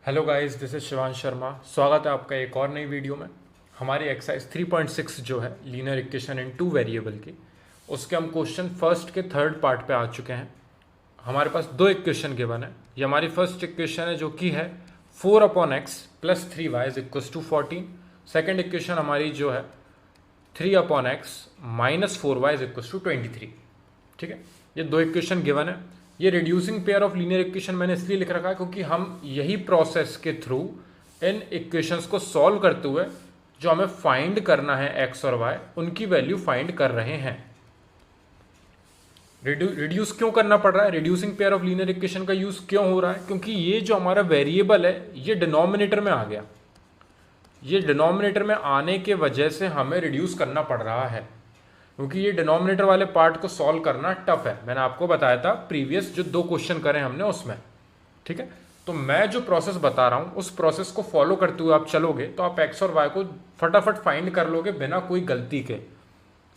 Hello guys, this is Shivansh Sharma. स्वागत है आपका एक और नई वीडियो में। हमारी एक्सरसाइज 3.6 जो है linear equation in two variable की, उसके हम क्वेश्चन फर्स्ट के थर्ड पार्ट पे आ चुके हैं। हमारे पास दो इक्वेशन गिवन है। ये हमारी फर्स्ट इक्वेशन है जो कि है 4/x plus 3y is equals to 14। Second equation हमारी जो है 3/x minus 4y is equals to 23। ठीक है, ये दो इक्वेशन गिवन है। ये reducing pair of linear equation मैंने इसलिए लिख रखा है क्योंकि हम यही प्रोसेस के थ्रू इन इक्वेशंस को सॉल्व करते हुए जो हमें फाइंड करना है एक्स और वाई, उनकी वैल्यू फाइंड कर रहे हैं। रिड्यूस क्यों करना पड़ रहा है, reducing pair of linear equation का यूज क्यों हो रहा है? क्योंकि ये जो हमारा वेरिएबल है ये डिनोमिनेटर में आ गया। ये डिनोमिनेटर में आने के वजह से हमें रिड्यूस करना पड़ रहा है, क्योंकि ये डिनोमिनेटर वाले पार्ट को सॉल्व करना टफ है। मैंने आपको बताया था प्रीवियस जो दो क्वेश्चन करे हमने उसमें। ठीक है, तो मैं जो प्रोसेस बता रहा हूं उस प्रोसेस को फॉलो करते हुए आप चलोगे तो आप एक्स और वाई को फटाफट फाइंड कर लोगे बिना कोई गलती के।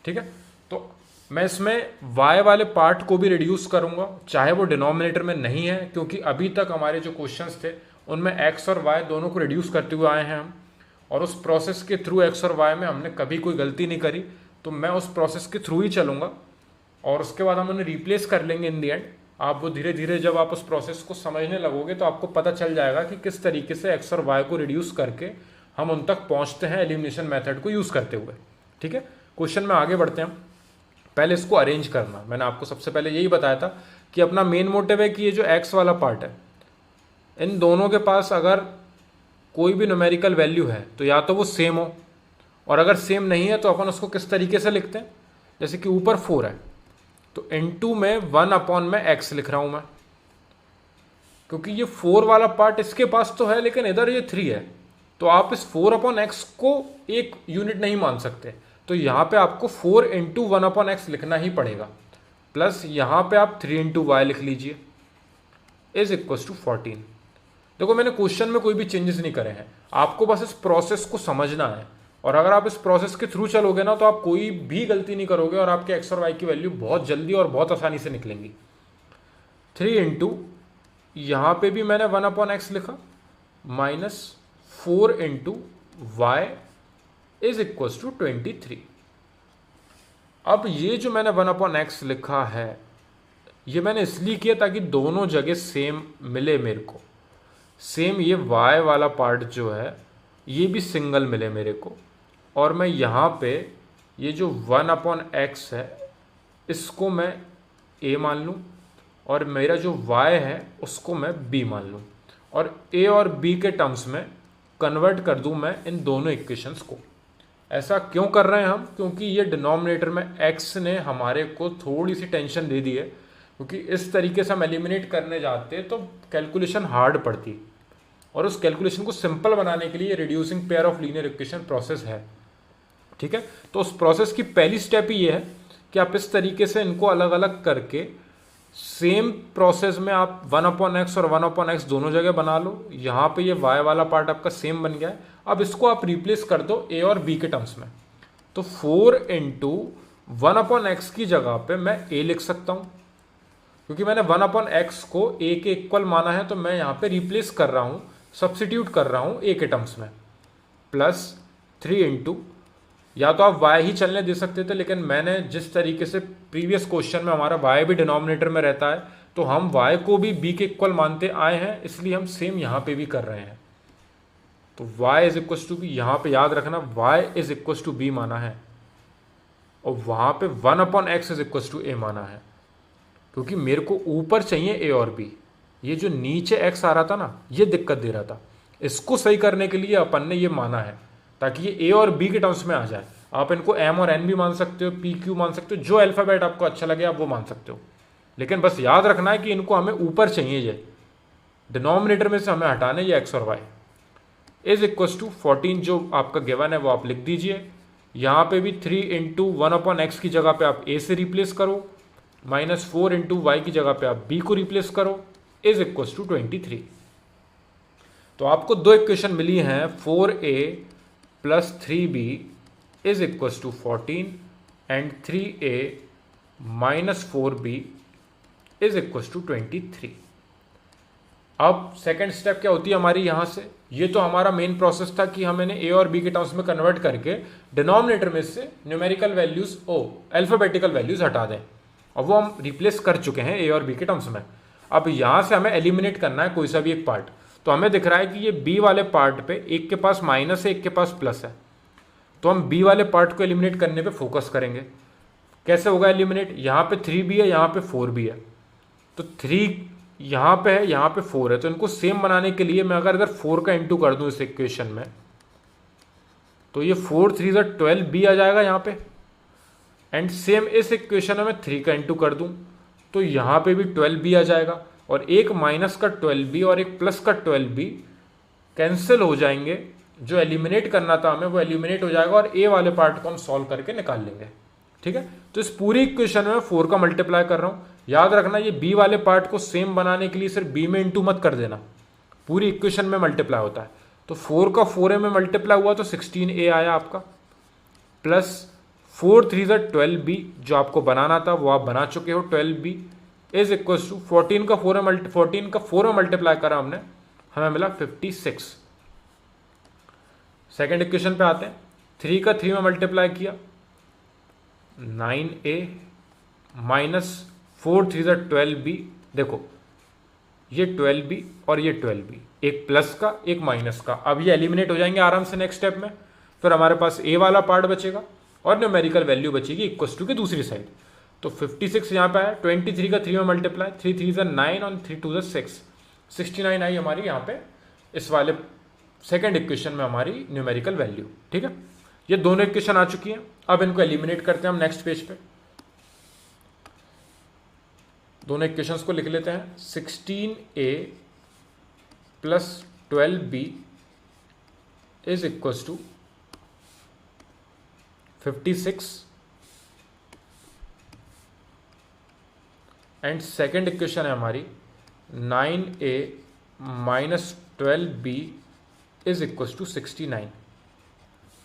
ठीक है, तो मैं इसमें वाई वाले पार्ट को भी रिड्यूस करूंगा, चाहे वो डिनोमिनेटर में नहीं है, क्योंकि अभी तक हमारे जो क्वेश्चंस थे उनमें एक्स और वाई दोनों को रिड्यूस करते हुए आए हैं हम, और उस प्रोसेस के थ्रू एक्स और वाई में हमने कभी कोई गलती नहीं करी। तो मैं उस प्रोसेस के थ्रू ही चलूंगा और उसके बाद हम उन्हें रिप्लेस कर लेंगे इन दी एंड। आप वो धीरे धीरे जब आप उस प्रोसेस को समझने लगोगे तो आपको पता चल जाएगा कि किस तरीके से एक्स और वाई को रिड्यूस करके हम उन तक पहुंचते हैं एलिमिनेशन मेथड को यूज करते हुए। ठीक है, क्वेश्चन में आगे बढ़ते हैं। पहले इसको अरेंज करना, मैंने आपको सबसे पहले यही बताया था कि अपना मेन मोटिव है कि ये जो एक्स वाला पार्ट है इन दोनों के पास अगर कोई भी न्यूमेरिकल वैल्यू है तो या तो वो सेम हो, और अगर सेम नहीं है तो अपन उसको किस तरीके से लिखते हैं, जैसे कि ऊपर 4 है तो इनटू में 1 में x लिख रहा हूं मैं, क्योंकि ये 4 वाला पार्ट इसके पास तो है लेकिन इधर ये 3 है, तो आप इस 4/x को एक यूनिट नहीं मान सकते। तो यहां पे आपको 4 इंटू 1/x लिखना ही पड़ेगा, प्लस यहां पे आप 3 इंटू वाई लिख लीजिए इज इक्व टू 14। देखो, मैंने क्वेश्चन में कोई भी चेंजेस नहीं करे हैं, आपको बस इस प्रोसेस को समझना है, और अगर आप इस प्रोसेस के थ्रू चलोगे ना तो आप कोई भी गलती नहीं करोगे और आपके एक्स और वाई की वैल्यू बहुत जल्दी और बहुत आसानी से निकलेंगी। 3 इंटू यहां पर भी मैंने 1/x लिखा minus 4 into Y is equal to 23। अब ये जो मैंने 1/x लिखा है ये मैंने इसलिए किया ताकि दोनों जगह सेम मिले मेरे को। सेम ये y वाला पार्ट जो है ये भी सिंगल मिले मेरे को, और मैं यहाँ पे ये जो 1/x है इसको मैं a मान लूँ और मेरा जो y है उसको मैं b मान लूँ, और a और b के टर्म्स में कन्वर्ट कर दूँ मैं इन दोनों इक्वेशंस को। ऐसा क्यों कर रहे हैं हम? क्योंकि ये डिनोमिनेटर में x ने हमारे को थोड़ी सी टेंशन दे दी है, क्योंकि इस तरीके से हम एलिमिनेट करने जाते तो कैलकुलेशन हार्ड पड़ती, और उस कैलकुलेशन को सिंपल बनाने के लिए reducing pair of linear equation process है। ठीक है, तो उस प्रोसेस की पहली स्टेप ये है कि आप इस तरीके से इनको अलग अलग करके सेम प्रोसेस में आप 1/x और 1/x दोनों जगह बना लो। यहाँ पे ये y वाला पार्ट आपका सेम बन गया है। अब इसको आप रिप्लेस कर दो a और b के टर्म्स में, तो 4 इंटू 1/x की जगह पे मैं a लिख सकता हूँ, क्योंकि मैंने 1/x को a के इक्वल माना है, तो मैं यहाँ पे रिप्लेस कर रहा हूँ, सब्सिट्यूट कर रहा हूँ a के टर्म्स में, प्लस 3 इंटू, या तो आप y ही चलने दे सकते थे, लेकिन मैंने जिस तरीके से प्रीवियस क्वेश्चन में हमारा y भी डिनोमिनेटर में रहता है तो हम y को भी b के इक्वल मानते आए हैं, इसलिए हम सेम यहाँ पे भी कर रहे हैं। तो y is equal to B, यहाँ पे याद रखना y is equal to B माना है, और वहां पे 1/x is equal to a माना है, क्योंकि मेरे को ऊपर चाहिए a और b। ये जो नीचे x आ रहा था ना ये दिक्कत दे रहा था, इसको सही करने के लिए अपन ने ये माना है ताकि ये a और b के टर्म्स में आ जाए। आप इनको m और n भी मान सकते हो, p q मान सकते हो, जो अल्फाबेट आपको अच्छा लगे आप वो मान सकते हो, लेकिन बस याद रखना है कि इनको हमें ऊपर चाहिए, ये डिनोमिनेटर में से हमें हटाने ये x और y। इज इक्व टू 14 जो आपका गिवन है वो आप लिख दीजिए। यहाँ पे भी 3 इंटू 1/x की जगह पे आप a से रिप्लेस करो, माइनस 4 इंटू वाई की जगह पे आप b को रिप्लेस करो, इज इक्व टू 23। तो आपको दो इक्वेशन मिली हैं, 4a plus 3b is equal to 14 and 3a minus 4b is equal to 23। अब सेकंड स्टेप क्या होती है हमारी यहाँ से, ये तो हमारा मेन प्रोसेस था कि हमें ए और बी के टर्म्स में कन्वर्ट करके डिनोमिनेटर में से न्यूमेरिकल वैल्यूज अल्फाबेटिकल वैल्यूज हटा दें, और वो हम रिप्लेस कर चुके हैं ए और बी के टर्म्स में। अब यहाँ से हमें एलिमिनेट करना है कोई सा भी एक पार्ट। तो हमें दिख रहा है कि ये बी वाले पार्ट पे एक के पास माइनस है, एक के पास प्लस है, तो हम बी वाले पार्ट को एलिमिनेट करने पे फोकस करेंगे। कैसे होगा एलिमिनेट, यहाँ पे 3b है, यहाँ पे 4b है, तो 3 यहाँ पे है, यहाँ पे 4 है, तो इनको सेम बनाने के लिए मैं अगर 4 का इंटू कर दूं इस इक्वेशन में, तो ये 4 3 12b आ जाएगा यहाँ पे। एंड सेम इस इक्वेशन में मैं 3 का इंटू कर दूं तो यहाँ पे भी 12b आ जाएगा, और एक माइनस का 12b और एक प्लस का 12b कैंसिल हो जाएंगे। जो एलिमिनेट करना था हमें वो एलिमिनेट हो जाएगा, और ए वाले पार्ट को हम सॉल्व करके निकाल लेंगे। ठीक है, तो इस पूरी इक्वेशन में 4 का मल्टीप्लाई कर रहा हूँ। याद रखना ये बी वाले पार्ट को सेम बनाने के लिए सिर्फ बी में इंटू मत कर देना, पूरी इक्वेशन में मल्टीप्लाई होता है। तो 4 का 4a में मल्टीप्लाई हुआ तो 16a आया आपका, प्लस 4 3 12b जो आपको बनाना था वो आप बना चुके हो, 12b इज इक्वल टू 14 का 4 में मल्टीप्लाई करा हमने, हमें मिला 56। सेकेंड इक्वेशन पे आते हैं, 3 का 3 में मल्टीप्लाई किया 9a माइनस 4 3 12b। देखो ये 12b और ये 12b, एक प्लस का एक माइनस का, अब ये एलिमिनेट हो जाएंगे आराम से नेक्स्ट स्टेप में। फिर हमारे पास a वाला पार्ट बचेगा और न्यूमेरिकल वैल्यू बचेगी इक्वल टू की दूसरी साइड। तो 56 यहाँ पे आया, 23 का 3 में मल्टीप्लाई, 3 3 9 और 3 2 6, 69 आई हमारी यहाँ पे इस वाले सेकेंड इक्वेशन में हमारी न्यूमेरिकल वैल्यू। ठीक है, ये दोनों इक्वेशन आ चुकी हैं। अब इनको एलिमिनेट करते हैं हम नेक्स्ट पेज पे। दोनों इक्वेशंस को लिख लेते हैं, 16a plus 12b is equal to 56 and second equation है हमारी 9a minus 12b is equal to 69।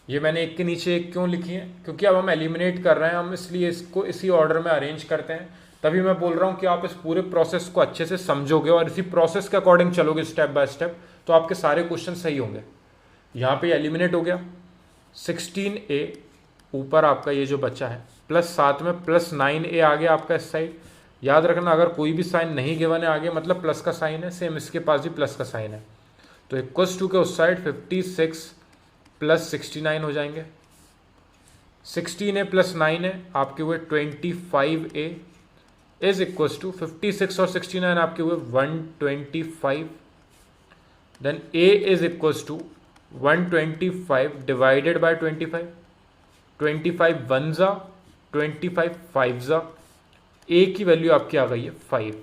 ये मैंने एक के नीचे एक क्यों लिखी है, क्योंकि अब हम एलिमिनेट कर रहे हैं हम, इसलिए इसको इसी ऑर्डर में अरेंज करते हैं। तभी मैं बोल रहा हूँ कि आप इस पूरे प्रोसेस को अच्छे से समझोगे और इसी प्रोसेस के अकॉर्डिंग चलोगे स्टेप बाय स्टेप, तो आपके सारे क्वेश्चन सही होंगे। यहाँ पे एलिमिनेट हो गया 16a, ऊपर आपका ये जो बचा है प्लस साथ में प्लस 9a आ गया आपका इस साइड। याद रखना अगर कोई भी साइन नहीं गिवन है आगे मतलब प्लस का साइन है, सेम इसके पास भी प्लस का साइन है, तो इक्वल्स टू के उस साइड 56 प्लस 69 हो जाएंगे। 16a प्लस 9 है आपके हुए 25a इज इक्वल्स टू 56 और 69 आपके हुए 125। Then a is equals to 125 divided by 25, 25 one जा 25 5 जा, a की वैल्यू आपकी आ गई है 5।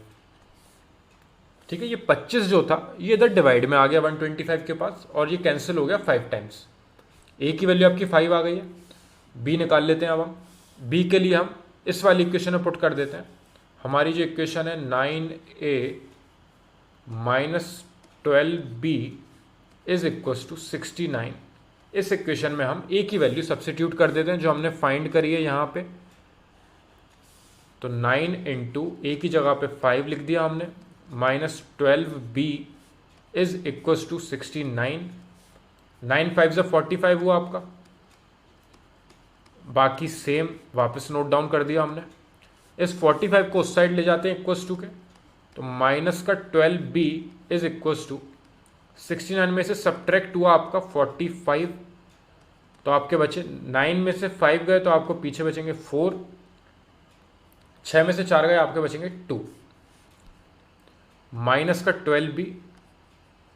ठीक है, ये 25 जो था ये इधर डिवाइड में आ गया 125 के पास, और ये कैंसिल हो गया 5 टाइम्स। a की वैल्यू आपकी 5 आ गई है। b निकाल लेते हैं अब हम, b के लिए हम इस वाली इक्वेशन में पुट कर देते हैं। हमारी जो इक्वेशन है 9a minus 12b is equals to 69, इस इक्वेशन में हम a की वैल्यू सब्सिट्यूट कर देते हैं जो हमने फाइंड करी है यहाँ पे। तो 9 इंटू a की जगह पे 5 लिख दिया हमने, minus 12b is equals to 69, 9 5 से 45 हुआ आपका, बाकी सेम वापस नोट डाउन कर दिया हमने। इस 45 को उस साइड ले जाते हैं इक्वल्स टू के, तो माइनस का 12b इज इक्वल्स टू 69 में से सब्ट्रैक्ट हुआ आपका 45, तो आपके बचे 9 में से 5 गए तो आपको पीछे बचेंगे 4, 6 में से 4 गए आपके बचेंगे 2, माइनस का 12b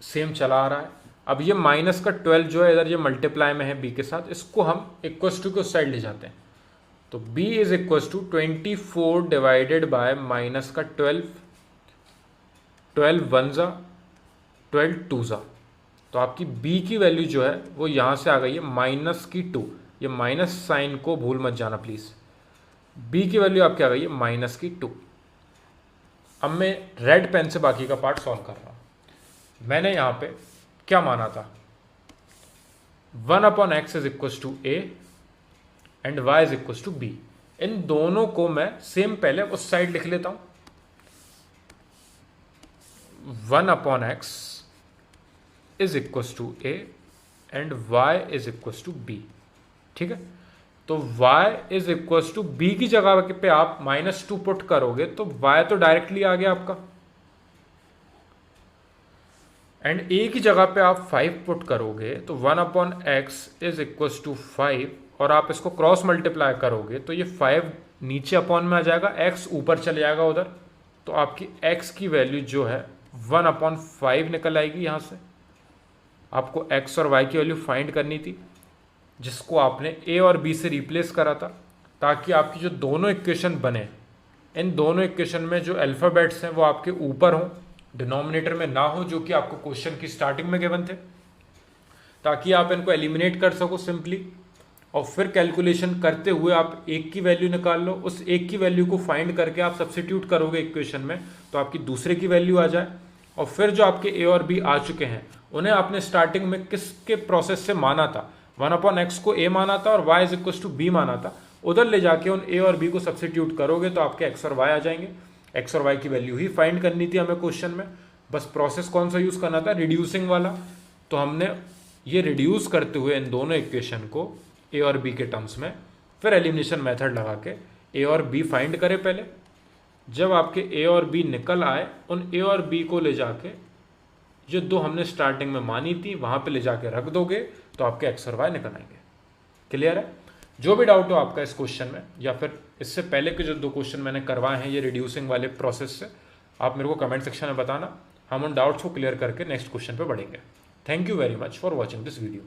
सेम चला आ रहा है। अब ये माइनस का 12 जो है इधर ये मल्टीप्लाई में है b के साथ, इसको हम इक्वल्स टू के उस साइड ले जाते हैं, तो b is equals to 24 divided by minus का 12, 12 वन जा 12 टू जा, तो आपकी b की वैल्यू जो है वो यहाँ से आ गई है माइनस की 2। ये माइनस साइन को भूल मत जाना प्लीज़, b की वैल्यू आपकी आ गई है माइनस की 2। अब मैं रेड पेन से बाकी का पार्ट सॉल्व कर रहा हूँ। मैंने यहाँ पे क्या माना था, 1/x is equals to a and y is equals to b। इन दोनों को मैं सेम पहले उस साइड लिख लेता हूं, 1/x is equal to a and y is equal to b। ठीक है, तो y is equal to b की जगह पे आप -2 पुट करोगे तो y तो डायरेक्टली आ गया आपका, एंड a की जगह पे आप 5 पुट करोगे तो 1/x इज इक्वल टू 5, और आप इसको क्रॉस मल्टीप्लाई करोगे तो ये 5 नीचे अपॉन में आ जाएगा, x ऊपर चले जाएगा उधर, तो आपकी x की वैल्यू जो है 1/5 निकल आएगी। यहाँ से आपको x और y की वैल्यू फाइंड करनी थी, जिसको आपने a और b से रिप्लेस करा था, ताकि आपकी जो दोनों इक्वेशन बने, इन दोनों इक्वेशन में जो अल्फ़ाबेट्स हैं वो आपके ऊपर हों, डिनोमिनेटर में ना हो, जो कि आपको क्वेश्चन की स्टार्टिंग में गिवन थे, ताकि आप इनको एलिमिनेट कर सको सिंपली, और फिर कैलकुलेशन करते हुए आप एक की वैल्यू निकाल लो, उस एक की वैल्यू को फाइंड करके आप सब्स्टिट्यूट करोगे इक्वेशन में, तो आपकी दूसरे की वैल्यू आ जाए, और फिर जो आपके ए और बी आ चुके हैं उन्हें आपने स्टार्टिंग में किसके प्रोसेस से माना था, 1/x को a माना था और y is equal to b माना था, उधर ले जाके उन a और b को सब्स्टिट्यूट करोगे तो आपके x और y आ जाएंगे। x और y की वैल्यू ही फाइंड करनी थी हमें क्वेश्चन में, बस प्रोसेस कौन सा यूज़ करना था, रिड्यूसिंग वाला। तो हमने ये रिड्यूस करते हुए इन दोनों इक्वेशन को a और b के टर्म्स में, फिर एलिमिनेशन मेथड लगा के a और b फाइंड करें पहले। जब आपके a और b निकल आए, उन a और b को ले जाके जो दो हमने स्टार्टिंग में मानी थी वहाँ पे ले जाके रख दोगे तो आपके x और y निकल आएंगे। क्लियर है? जो भी डाउट हो आपका इस क्वेश्चन में, या फिर इससे पहले के जो 2 क्वेश्चन मैंने करवाए हैं ये रिड्यूसिंग वाले प्रोसेस से, आप मेरे को कमेंट सेक्शन में बताना, हम उन डाउट्स को क्लियर करके नेक्स्ट क्वेश्चन पे बढ़ेंगे। Thank you very much for watching this video.